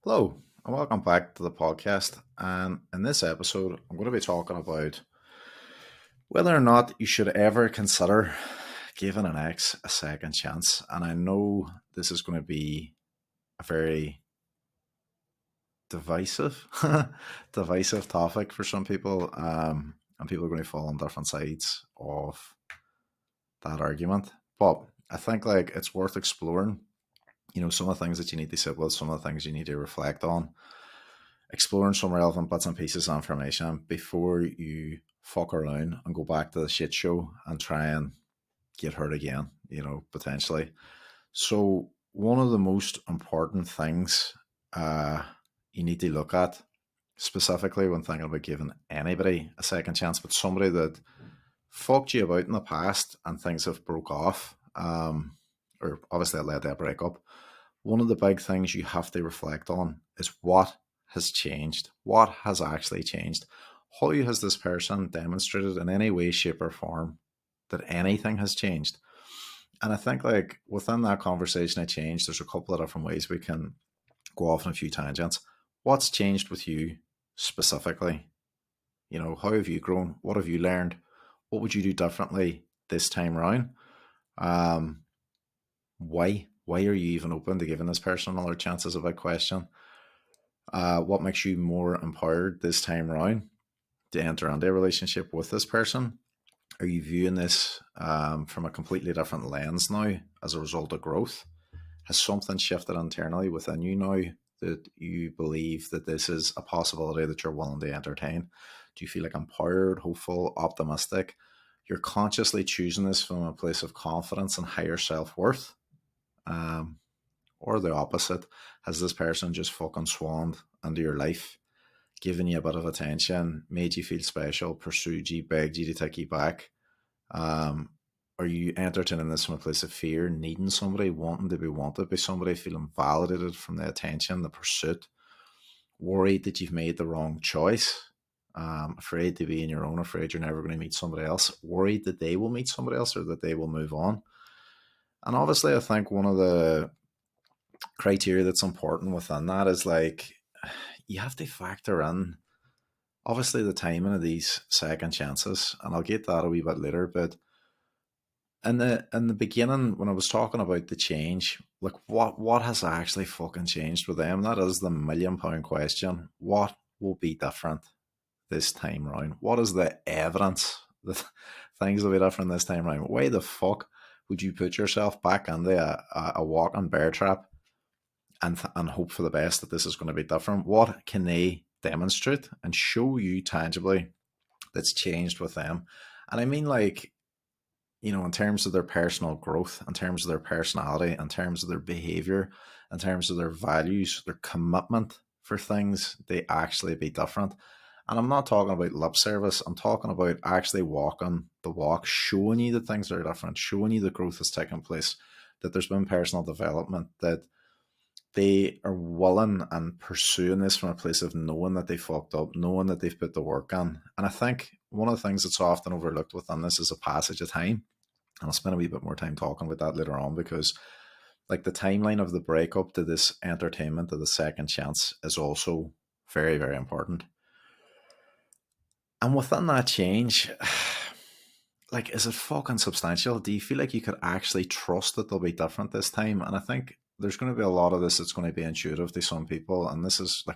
Hello, and welcome back to the podcast. And in this episode, I'm going to be talking about whether or not you should ever consider giving an ex a second chance. And I know this is going to be a very divisive, divisive topic for some people, and people are going to fall on different sides of that argument. But I think it's worth exploring. Some of the things that you need to sit with, some of the things you need to reflect on, exploring some relevant bits and pieces of information before you fuck around and go back to the shit show and try and get hurt again, potentially. So, one of the most important things you need to look at, specifically when thinking about giving anybody a second chance, but somebody that fucked you about in the past and things have broke off, or obviously it led to a breakup. One of the big things you have to reflect on is what has changed. What has actually changed? How has this person demonstrated in any way, shape, or form that anything has changed? And I think within that conversation of change, there's a couple of different ways we can go off on a few tangents. What's changed with you specifically? How have you grown? What have you learned? What would you do differently this time around? Um, why? Why are you even open to giving this person another chance is a big question. What makes you more empowered this time around to enter into a relationship with this person? Are you viewing this from a completely different lens now as a result of growth? Has something shifted internally within you now that you believe that this is a possibility that you're willing to entertain? Do you feel empowered, hopeful, optimistic? You're consciously choosing this from a place of confidence and higher self worth? Um, or the opposite? Has this person just fucking swanned into your life, given you a bit of attention, made you feel special, pursued you, begged you to take you back? Um, are you entertaining this from a place of fear, needing somebody, wanting to be wanted by somebody, feeling validated from the attention, the pursuit, worried that you've made the wrong choice, afraid to be in your own, afraid you're never going to meet somebody else, worried that they will meet somebody else or that they will move on? And obviously, I think one of the criteria that's important within that is you have to factor in obviously the timing of these second chances, and I'll get that a wee bit later. But in the beginning, when I was talking about the change, what has actually fucking changed with them? That is the £1,000,000 question. What will be different this time round? What is the evidence that things will be different this time round? Why the fuck would you put yourself back into a walking bear trap and hope for the best that this is going to be different? What can they demonstrate and show you tangibly that's changed with them? And I mean, in terms of their personal growth, in terms of their personality, in terms of their behavior, in terms of their values, their commitment for things, they actually be different. And I'm not talking about lip service. I'm talking about actually walking the walk, showing you that things are different, showing you that growth has taken place, that there's been personal development, that they are willing and pursuing this from a place of knowing that they fucked up, knowing that they've put the work on. And I think one of the things that's often overlooked within this is a passage of time. And I'll spend a wee bit more time talking about that later on because the timeline of the breakup to this entertainment to the second chance is also very, very important. And within that change, is it fucking substantial? Do you feel like you could actually trust that they'll be different this time? And I think there's going to be a lot of this that's going to be intuitive to some people. And this is I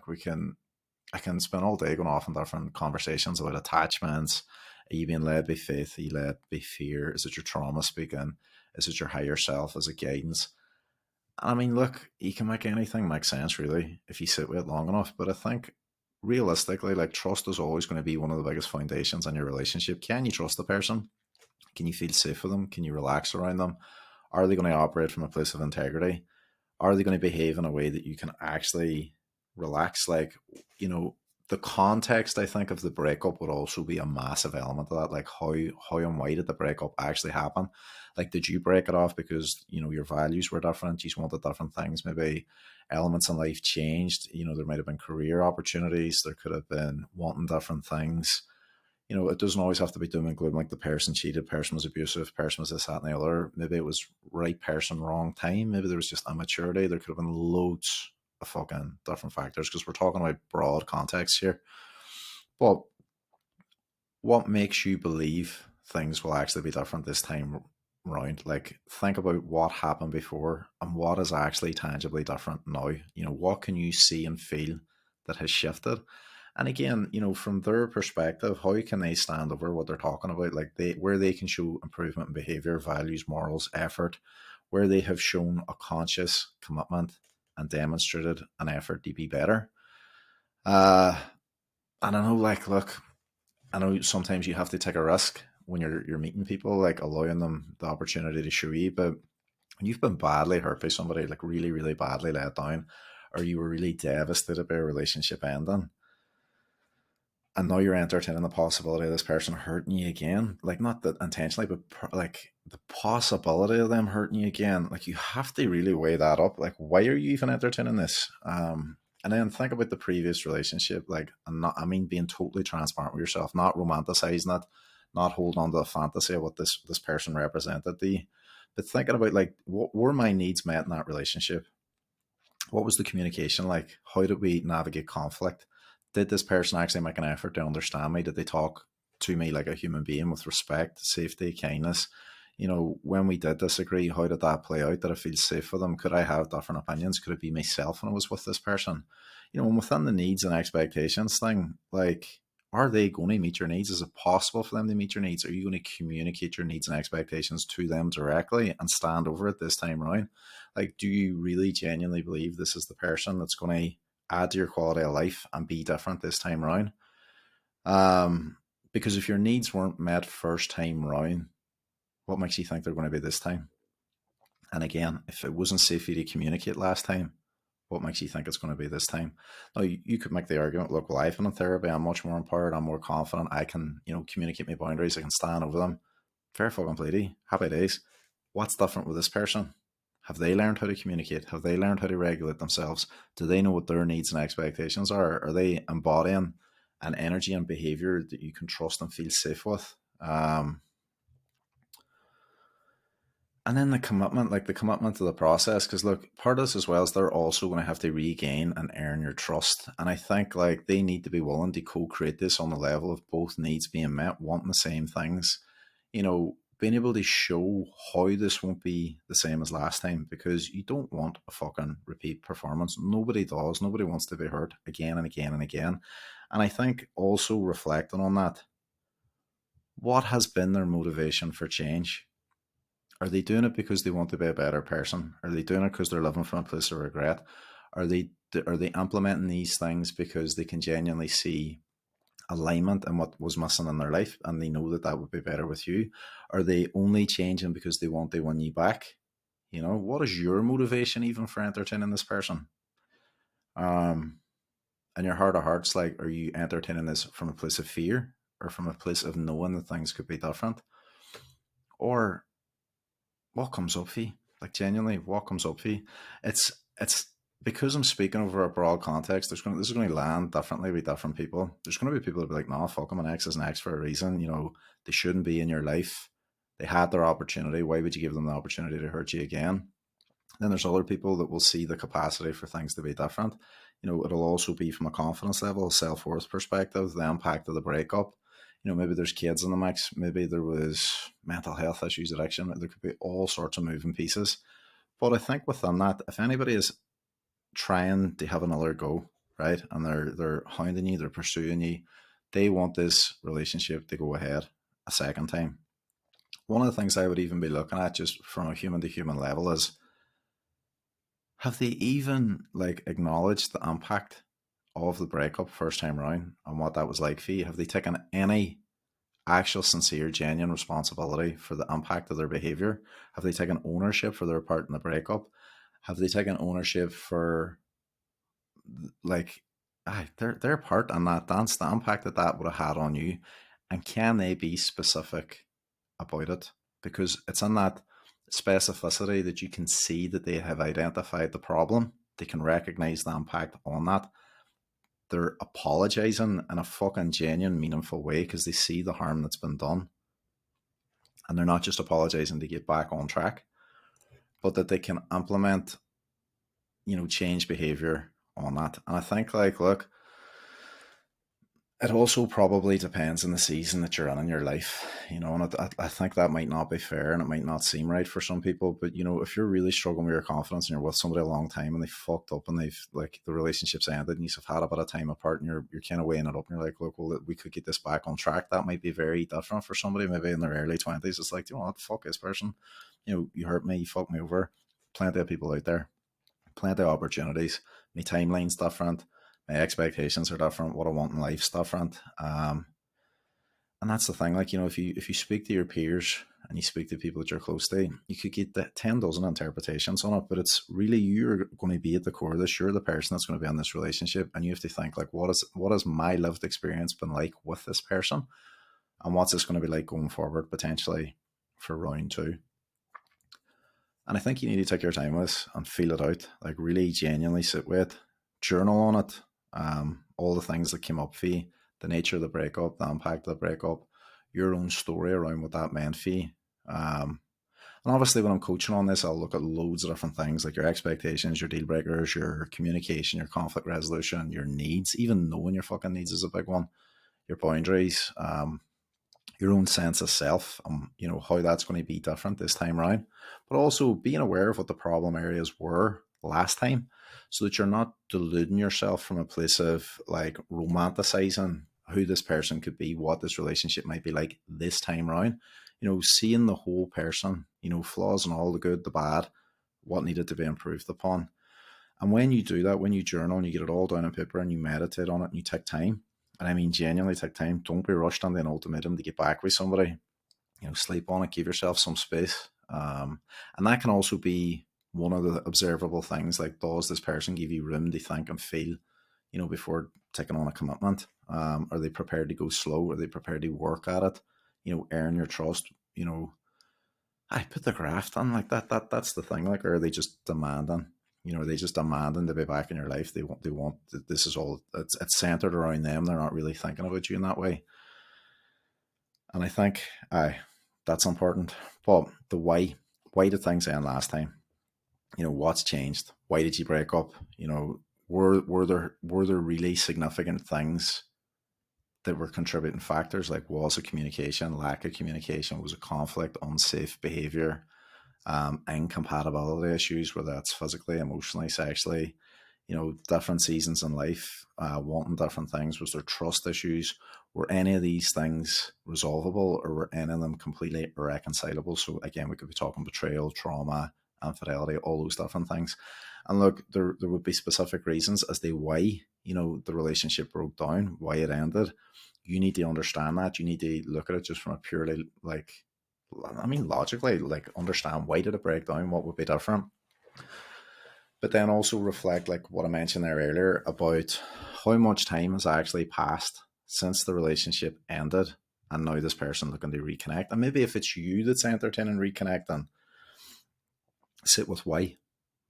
can spend all day going off in different conversations about attachments. Are you being led by faith? Are you led by fear? Is it your trauma speaking? Is it your higher self as a guidance? And I mean, look, you can make anything make sense really if you sit with it long enough. But I think realistically, trust is always going to be one of the biggest foundations in your relationship. Can you trust the person? Can you feel safe with them? Can you relax around them? Are they going to operate from a place of integrity? Are they going to behave in a way that you can actually relax? The context, I think, of the breakup would also be a massive element of that. How and why did the breakup actually happen? Did you break it off because, your values were different? You wanted different things. Maybe elements in life changed. There might have been career opportunities. There could have been wanting different things. It doesn't always have to be doom and gloom, like the person cheated, person was abusive, person was this, that, and the other. Maybe it was right person, wrong time. Maybe there was just immaturity. There could have been loads of fucking different factors because we're talking about broad context here. But what makes you believe things will actually be different this time round? Like, think about what happened before and what is actually tangibly different now. What can you see and feel that has shifted? And again, from their perspective, how can they stand over what they're talking about? Like where they can show improvement in behavior, values, morals, effort, where they have shown a conscious commitment and demonstrated an effort to be better. And I know, like, look, I know sometimes you have to take a risk when you're meeting people, like allowing them the opportunity to show you. But when you've been badly hurt by somebody, like really, really badly let down, or you were really devastated by a relationship ending, and now you're entertaining the possibility of this person hurting you again, like not that intentionally, but like the possibility of them hurting you again, like you have to really weigh that up. Like, why are you even entertaining this? And then think about the previous relationship, like, I mean, being totally transparent with yourself, not romanticizing it, not holding on to the fantasy of what this person represented to you, but thinking about like, what were my needs met in that relationship? What was the communication like? How did we navigate conflict? Did this person actually make an effort to understand me? Did they talk to me like a human being with respect, safety, kindness? When we did disagree, how did that play out? Did I feel safe with them? Could I have different opinions? Could it be myself when I was with this person? And within the needs and expectations thing, like, are they going to meet your needs? Is it possible for them to meet your needs? Are you going to communicate your needs and expectations to them directly and stand over it this time around? Like, do you really genuinely believe this is the person that's going to add to your quality of life and be different this time around? Because if your needs weren't met first time round, what makes you think they're going to be this time? And again, if it wasn't safe for you to communicate last time, what makes you think it's going to be this time? Now, you could make the argument, look, well, I've been in therapy, I'm much more empowered, I'm more confident, I can, communicate my boundaries, I can stand over them. Fair fucking play, happy days. What's different with this person? Have they learned how to communicate? Have they learned how to regulate themselves? Do they know what their needs and expectations are? Are they embodying an energy and behavior that you can trust and feel safe with? And then the commitment, like the commitment to the process, because look, part of this as well is they're also going to have to regain and earn your trust. And I think like they need to be willing to co-create this on the level of both needs being met, wanting the same things, being able to show how this won't be the same as last time, because you don't want a fucking repeat performance. Nobody does. Nobody wants to be hurt again and again and again. And I think also reflecting on that, what has been their motivation for change? Are they doing it because they want to be a better person? Are they doing it because they're living from a place of regret? Are they implementing these things because they can genuinely see alignment in what was missing in their life and they know that that would be better with you? Are they only changing because they want to win you back? What is your motivation even for entertaining this person? Um, and your heart of hearts, like, are you entertaining this from a place of fear or from a place of knowing that things could be different? Or what comes up for you? Like, genuinely, what comes up for you? It's because I'm speaking over a broad context. This is going to land differently with different people. There's going to be people that be like, "Nah, fuck them. An ex is an ex for a reason. They shouldn't be in your life. They had their opportunity. Why would you give them the opportunity to hurt you again?" Then there's other people that will see the capacity for things to be different. It'll also be from a confidence level, self worth perspective, the impact of the breakup. Maybe there's kids in the mix, maybe there was mental health issues, addiction, there could be all sorts of moving pieces. But I think within that, if anybody is trying to have another go, right, and they're hounding you, they're pursuing you, they want this relationship to go ahead a second time. One of the things I would even be looking at just from a human to human level is, have they even like acknowledged the impact of the breakup first time round and what that was like for you? Have they taken any actual, sincere, genuine responsibility for the impact of their behavior? Have they taken ownership for their part in the breakup? Have they taken ownership for like their part in that dance, the impact that that would have had on you? And can they be specific about it? Because it's in that specificity that you can see that they have identified the problem. They can recognize the impact on that. They're apologizing in a fucking genuine, meaningful way because they see the harm that's been done. And they're not just apologizing to get back on track, but that they can implement change behavior on that. And I think, like, look, it also probably depends on the season that you're in your life, and I think that might not be fair and it might not seem right for some people. But, if you're really struggling with your confidence and you're with somebody a long time and they fucked up and they've, like, the relationship's ended and you've had a bit of time apart and you're kind of weighing it up and you're like, look, well, we could get this back on track. That might be very different for somebody maybe in their early 20s. It's like, what, fuck this person. You hurt me, you fucked me over. Plenty of people out there, plenty of opportunities. My timeline's different. My expectations are different. What I want in life's different. And that's the thing. Like, if you speak to your peers and you speak to people that you're close to, you could get the 10 dozen interpretations on it. But it's really, you're going to be at the core of this. You're the person that's going to be in this relationship, and you have to think, like, what has my lived experience been like with this person, and what's this going to be like going forward potentially for round two. And I think you need to take your time with this and feel it out. Like, really genuinely sit with it, journal on it, all the things that came up for you, the nature of the breakup, the impact of the breakup, your own story around what that meant for you. And obviously, when I'm coaching on this, I'll look at loads of different things like your expectations, your deal breakers, your communication, your conflict resolution, your needs. Even knowing your fucking needs is a big one. Your boundaries, your own sense of self, how that's going to be different this time around, but also being aware of what the problem areas were last time, so that you're not deluding yourself from a place of, like, romanticizing who this person could be, what this relationship might be like this time around. Seeing the whole person, flaws and all, the good, the bad, what needed to be improved upon. And when you do that, when you journal and you get it all down on paper and you meditate on it and you take time, and I mean genuinely take time, don't be rushed on the ultimatum to get back with somebody. Sleep on it, give yourself some space. And that can also be one of the observable things, like, does this person give you room to think and feel, before taking on a commitment? Are they prepared to go slow? Are they prepared to work at it? Earn your trust, I put the graft on, like that's the thing. Like, or are they just demanding? Are they just demanding to be back in your life? They want this is all, it's centered around them. They're not really thinking about you in that way. And I think that's important. But the why did things end last time? What's changed? Why did you break up? Were there really significant things that were contributing factors? Like, was it communication, lack of communication? Was it conflict, unsafe behavior, incompatibility issues, whether that's physically, emotionally, sexually, different seasons in life, wanting different things? Was there trust issues? Were any of these things resolvable, or were any of them completely irreconcilable? So again, we could be talking betrayal, trauma, infidelity, all those different things. And look, there would be specific reasons as to why, the relationship broke down, why it ended. You need to understand that. You need to look at it just from a purely, like, logically, like, understand, why did it break down? What would be different? But then also reflect, like what I mentioned there earlier, about how much time has actually passed since the relationship ended, and now this person looking to reconnect. And maybe if it's you that's entertaining reconnecting, sit with why.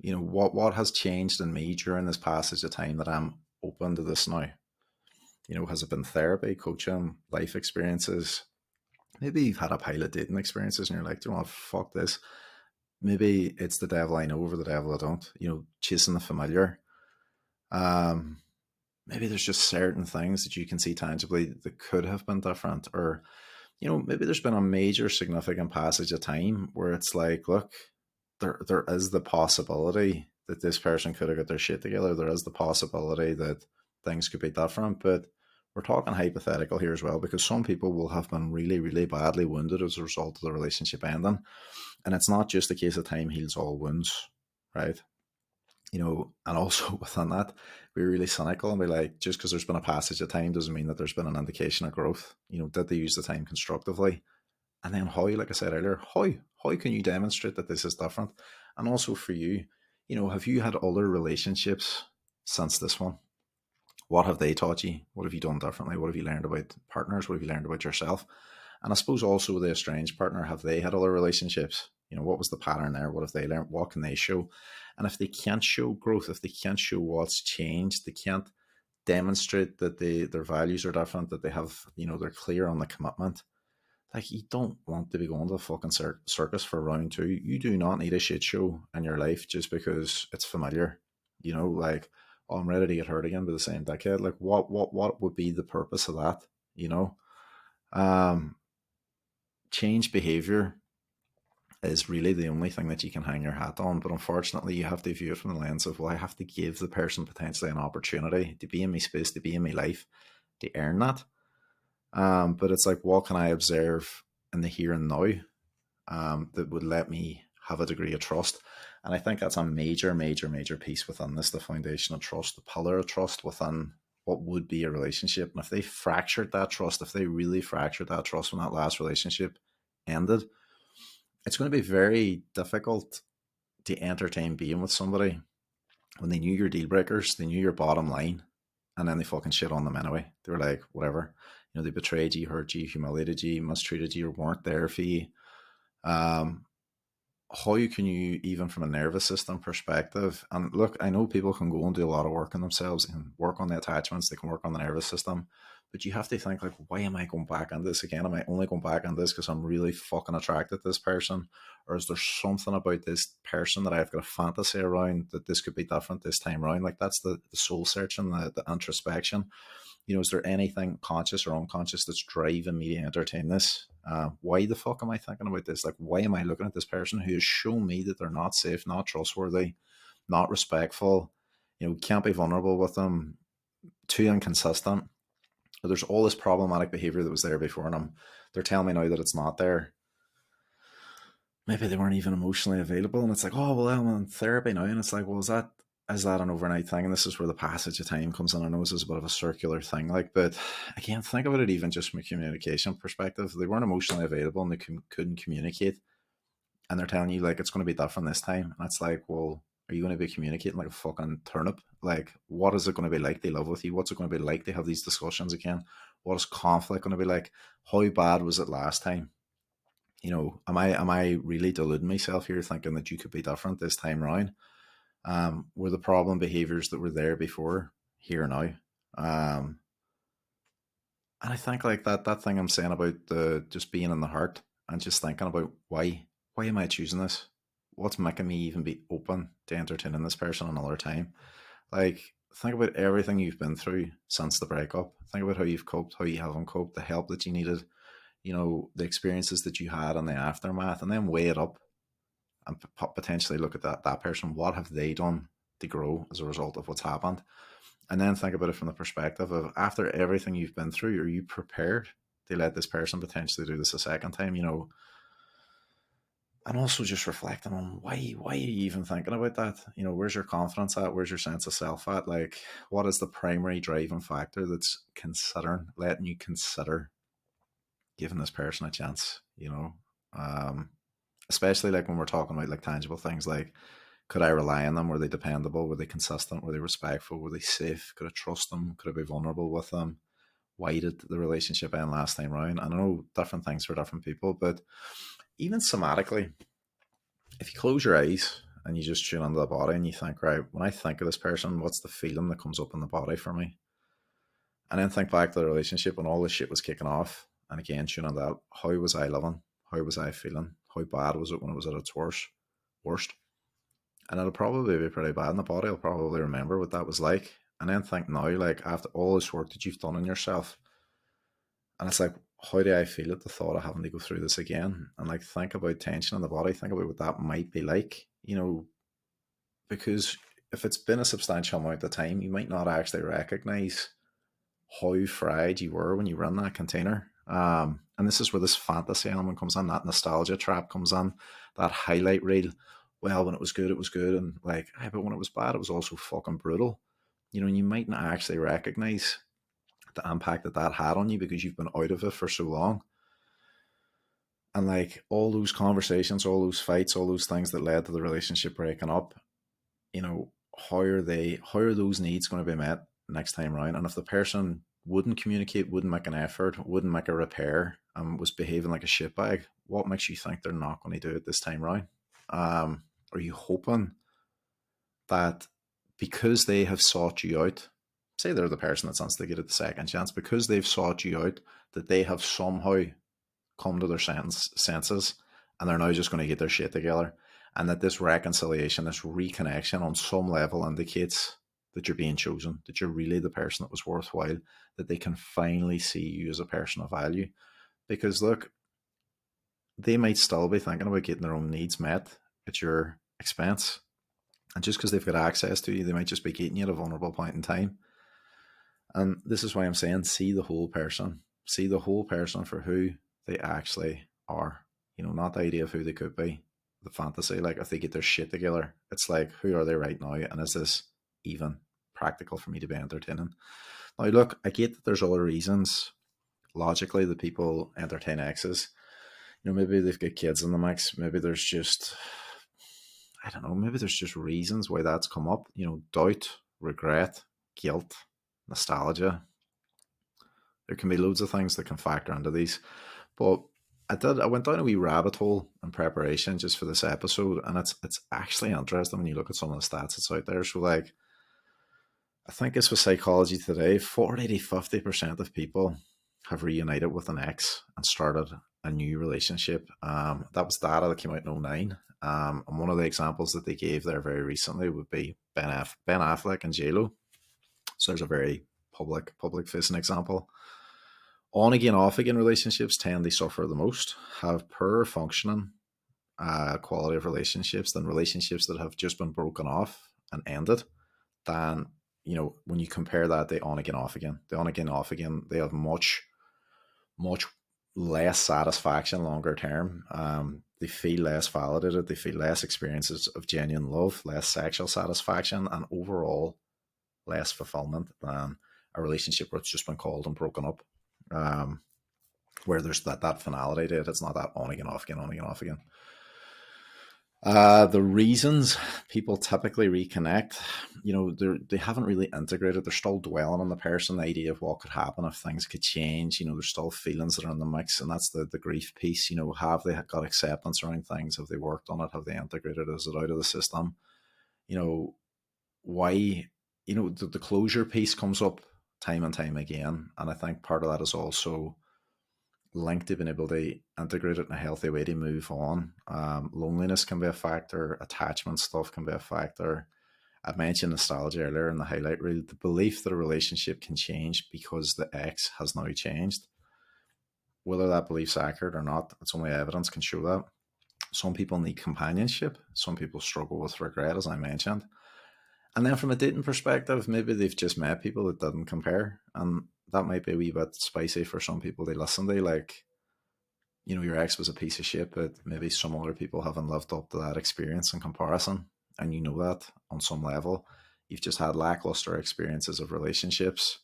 What has changed in me during this passage of time that I'm open to this now? Has it been therapy, coaching, life experiences? Maybe you've had a pile of dating experiences and you're like, do you know what, fuck this. Maybe it's the devil I know over the devil I don't, chasing the familiar. Maybe there's just certain things that you can see tangibly that could have been different. Or, maybe there's been a major significant passage of time where it's like, look, there is the possibility that this person could have got their shit together. There is the possibility that things could be different. But we're talking hypothetical here as well, because some people will have been really, really badly wounded as a result of the relationship ending. And it's not just a case of time heals all wounds, right? And also within that, we're really cynical and be like, just because there's been a passage of time doesn't mean that there's been an indication of growth. Did they use the time constructively? And then how, like I said earlier, how can you demonstrate that this is different? And also for you, have you had other relationships since this one? What have they taught you? What have you done differently? What have you learned about partners? What have you learned about yourself? And I suppose also with the estranged partner, have they had other relationships? What was the pattern there? What have they learned? What can they show? And if they can't show growth, if they can't show what's changed, they can't demonstrate that their values are different, that they have, they're clear on the commitment. Like, you don't want to be going to the fucking circus for round two. You do not need a shit show in your life just because it's familiar. Like, oh, I'm ready to get hurt again by the same dickhead. Like, what would be the purpose of that? You know, um, change behavior is really the only thing that you can hang your hat on. But unfortunately, you have to view it from the lens of, well, I have to give the person potentially an opportunity to be in my space, to be in my life, to earn that. But it's like, what can I observe in the here and now that would let me have a degree of trust? And I think that's a major, major, major piece within this, the foundation of trust, the pillar of trust within what would be a relationship. And if they fractured that trust, if they really fractured that trust when that last relationship ended, it's going to be very difficult to entertain being with somebody when they knew your deal breakers, they knew your bottom line, and then they fucking shit on them anyway. They were like, whatever. They betrayed you, hurt you, humiliated you, mistreated you, or weren't there for you. Um, how can you, even from a nervous system perspective, and look, I know people can go and do a lot of work on themselves and work on the attachments, they can work on the nervous system, but you have to think, like, why am I going back on this again? Am I only going back on this because I'm really fucking attracted to this person? Or is there something about this person that I've got a fantasy around that this could be different this time around? Like, that's the soul searching, the introspection. Is there anything conscious or unconscious that's driving me to entertain this? Why the fuck am I thinking about this? Like, why am I looking at this person who has shown me that they're not safe, not trustworthy, not respectful? Can't be vulnerable with them, too inconsistent. There's all this problematic behavior that was there before, and they're telling me now that it's not there. Maybe they weren't even emotionally available, and it's like, oh well, I'm in therapy now, and it's like, well, is that an overnight thing? And this is where the passage of time comes in. I know this is a bit of a circular thing, like, but again, think about it even just from a communication perspective. They weren't emotionally available and they couldn't communicate, and they're telling you, like, it's going to be different this time, and it's like, well, are you going to be communicating like a fucking turnip? Like, what is it going to be like to live with you? What's it going to be like to have these discussions again? What is conflict going to be like? How bad was it last time? Am I really deluding myself here, thinking that you could be different this time around? Were the problem behaviors that were there before here now? And I think, like, that thing I'm saying about the just being in the heart and just thinking about why am I choosing this? What's making me even be open to entertaining this person another time? Like, think about everything you've been through since the breakup. Think about how you've coped, how you haven't coped, the help that you needed, the experiences that you had in the aftermath, and then weigh it up and potentially look at that person. What have they done to grow as a result of what's happened? And then think about it from the perspective of, after everything you've been through, are you prepared to let this person potentially do this a second time? And also just reflecting on why are you even thinking about that? Where's your confidence at? Where's your sense of self at? Like, what is the primary driving factor that's letting you consider giving this person a chance? Um, Especially like when we're talking about like tangible things, like, could I rely on them? Were they dependable? Were they consistent? Were they respectful? Were they safe? Could I trust them? Could I be vulnerable with them? Why did the relationship end last time round? I know different things for different people, but even somatically, if you close your eyes and you just tune into the body and you think, right, when I think of this person, what's the feeling that comes up in the body for me? And then think back to the relationship when all this shit was kicking off. And again, tune on that. How was I living? How was I feeling? How bad was it when it was at its worst? Worst. And it'll probably be pretty bad, and the body will probably remember what that was like. And then think now, like, after all this work that you've done on yourself, and it's like, how do I feel at the thought of having to go through this again? And like, think about tension in the body, think about what that might be like, because if it's been a substantial amount of time, you might not actually recognize how fried you were when you were in that container. And this is where this fantasy element comes in, that nostalgia trap comes in, that highlight reel. Well, when it was good, it was good. And like, but when it was bad, it was also fucking brutal. And you might not actually recognize the impact that had on you because you've been out of it for so long. And like, all those conversations, all those fights, all those things that led to the relationship breaking up, how are those needs going to be met next time around? And if the person wouldn't communicate, wouldn't make an effort, wouldn't make a repair, and was behaving like a shitbag, what makes you think they're not going to do it this time around? Are you hoping that because they have sought you out, say they're the person that's instigated the second chance, because they've sought you out, that they have somehow come to their senses and they're now just going to get their shit together and that this reconciliation, this reconnection on some level indicates that you're being chosen, that you're really the person that was worthwhile, that they can finally see you as a person of value. Because look, they might still be thinking about getting their own needs met at your expense. And just because they've got access to you, they might just be getting you at a vulnerable point in time. And this is why I'm saying see the whole person. See the whole person for who they actually are. Not the idea of who they could be. The fantasy, like if they get their shit together, it's like, who are they right now? And is this even practical for me to be entertaining? Now, look, I get that there's other reasons logically that people entertain exes. Maybe they've got kids in the mix. Maybe there's just, I don't know, maybe there's just reasons why that's come up. Doubt, regret, guilt, nostalgia. There can be loads of things that can factor into these. But I went down a wee rabbit hole in preparation just for this episode, and it's actually interesting when you look at some of the stats that's out there. So like, I think it's with psychology today, 40 to 50% of people have reunited with an ex and started a new relationship. That was data that came out in '09. And one of the examples that they gave there very recently would be Ben Affleck and JLo. So there's a very public facing example. On again, off again relationships tend to suffer the most, have poorer functioning quality of relationships than relationships that have just been broken off and ended. Than, when you compare that, they on again, off again. They on again, off again. They have much less satisfaction longer term. They feel less validated. They feel less experiences of genuine love, less sexual satisfaction, and overall less fulfillment than a relationship where it's just been called and broken up. Where there's that finality to it. It's not that on again, off again, on again, off again. The reasons people typically reconnect, they haven't really integrated. They're still dwelling on the person, the idea of what could happen if things could change. There's still feelings that are in the mix, and that's the grief piece. Have they got acceptance around things? Have they worked on it? Have they integrated it? Is it out of the system? Why? The closure piece comes up time and time again, and I think part of that is also linked to being able to integrate it in a healthy way to move on. Loneliness can be a factor. Attachment stuff can be a factor. I mentioned nostalgia earlier in the highlight reel. The belief that a relationship can change because the ex has now changed. Whether that belief's accurate or not, it's only evidence can show that. Some people need companionship. Some people struggle with regret, as I mentioned. And then from a dating perspective, maybe they've just met people that didn't compare. And that might be a wee bit spicy for some people they listen to. Like, your ex was a piece of shit, but maybe some other people haven't lived up to that experience in comparison. And you know that on some level. You've just had lackluster experiences of relationships,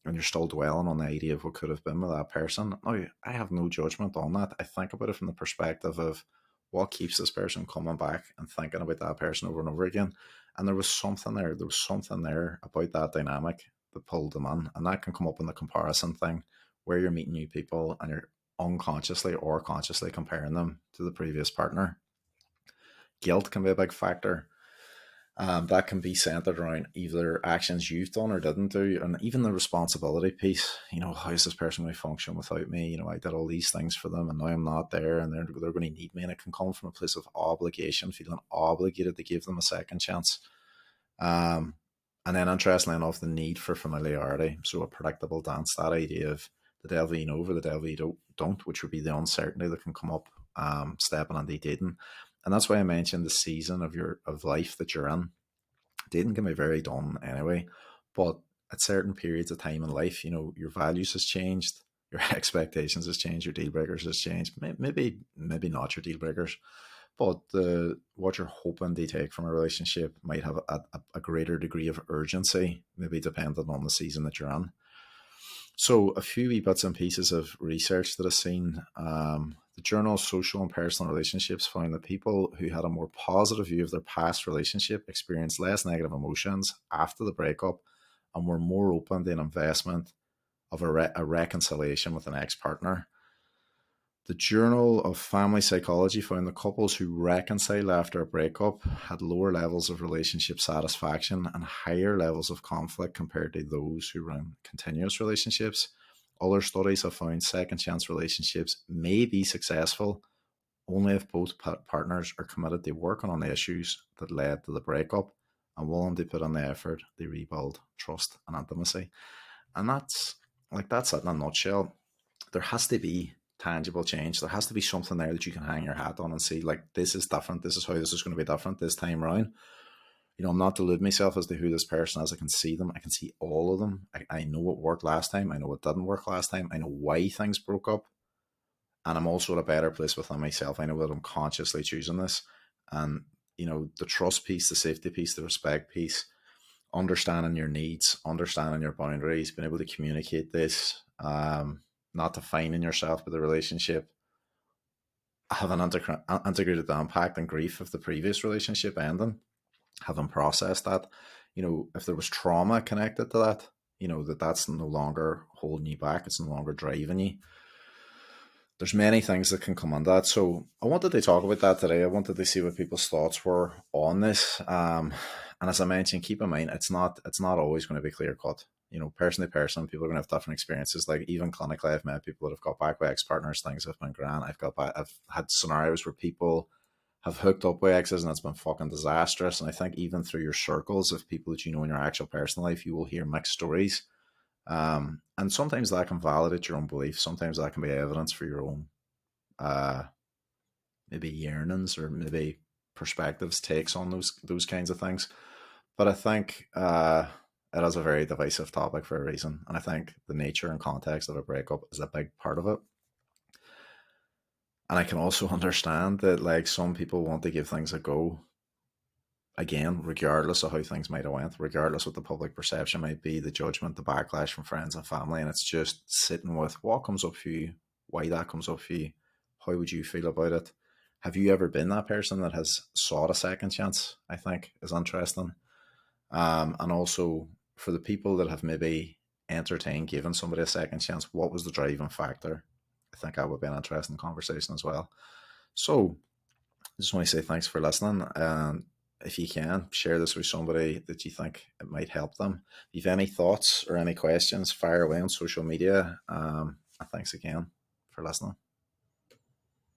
and you're still dwelling on the idea of what could have been with that person. Now, I have no judgment on that. I think about it from the perspective of what keeps this person coming back and thinking about that person over and over again. And there was something there. There was something there about that dynamic that pulled them in. And that can come up in the comparison thing where you're meeting new people and you're unconsciously or consciously comparing them to the previous partner. Guilt can be a big factor. That can be centered around either actions you've done or didn't do, and even the responsibility piece. How is this person going to function without me? I did all these things for them, and now I'm not there, and they're going to need me. And it can come from a place of obligation, feeling obligated to give them a second chance. And then, interestingly enough, the need for familiarity. So a predictable dance, that idea of the devil you know over the devil you don't, which would be the uncertainty that can come up stepping on dating. And that's why I mentioned the season of life that you're in. Dating can be very done anyway, but at certain periods of time in life, your values has changed, your expectations has changed, your deal breakers has changed. Maybe not your deal breakers, but what you're hoping to take from a relationship might have a greater degree of urgency, maybe depending on the season that you're in. So a few wee bits and pieces of research that I've seen. The Journal of Social and Personal Relationships found that people who had a more positive view of their past relationship experienced less negative emotions after the breakup and were more open to an investment of a reconciliation with an ex-partner. The Journal of Family Psychology found that couples who reconciled after a breakup had lower levels of relationship satisfaction and higher levels of conflict compared to those who were in continuous relationships. Other studies have found second chance relationships may be successful only if both partners are committed to working on the issues that led to the breakup and willing to put in the effort to rebuild trust and intimacy. And that's it in a nutshell. There has to be tangible change. There has to be something there that you can hang your hat on and see, like, this is different. This is how this is going to be different this time around. I'm not deluding myself as to who this person is. I can see them. I can see all of them. I know what worked last time. I know what didn't work last time. I know why things broke up. And I'm also at a better place within myself. I know that I'm consciously choosing this. And, the trust piece, the safety piece, the respect piece, understanding your needs, understanding your boundaries, being able to communicate this, not defining yourself with the relationship, having integrated the impact and grief of the previous relationship ending, having processed that. If there was trauma connected to that, that's no longer holding you back, it's no longer driving you. There's many things that can come on that. So I wanted to talk about that today. I wanted to see what people's thoughts were on this. And as I mentioned, keep in mind, it's not always going to be clear cut. Person to person, people are going to have different experiences. Like, even clinically, I've met people that have got back with ex partners. Things have been grand. I've had scenarios where people have hooked up with exes and it's been fucking disastrous. And I think even through your circles of people that you know in your actual personal life, you will hear mixed stories. And sometimes that can validate your own belief. Sometimes that can be evidence for your own, uh, maybe yearnings or maybe perspectives, takes on those kinds of things. But I think it is a very divisive topic for a reason, and I think the nature and context of a breakup is a big part of it. And I can also understand that, like, some people want to give things a go again, regardless of how things might have went, regardless what the public perception might be, the judgment, the backlash from friends and family. And it's just sitting with what comes up for you, why that comes up for you, how would you feel about it? Have you ever been that person that has sought a second chance? I think is interesting. And also, for the people that have maybe entertained giving somebody a second chance, what was the driving factor? I think that would be an interesting conversation as well. So I just want to say thanks for listening. And if you can, share this with somebody that you think it might help them. If you have any thoughts or any questions, fire away on social media. And thanks again for listening.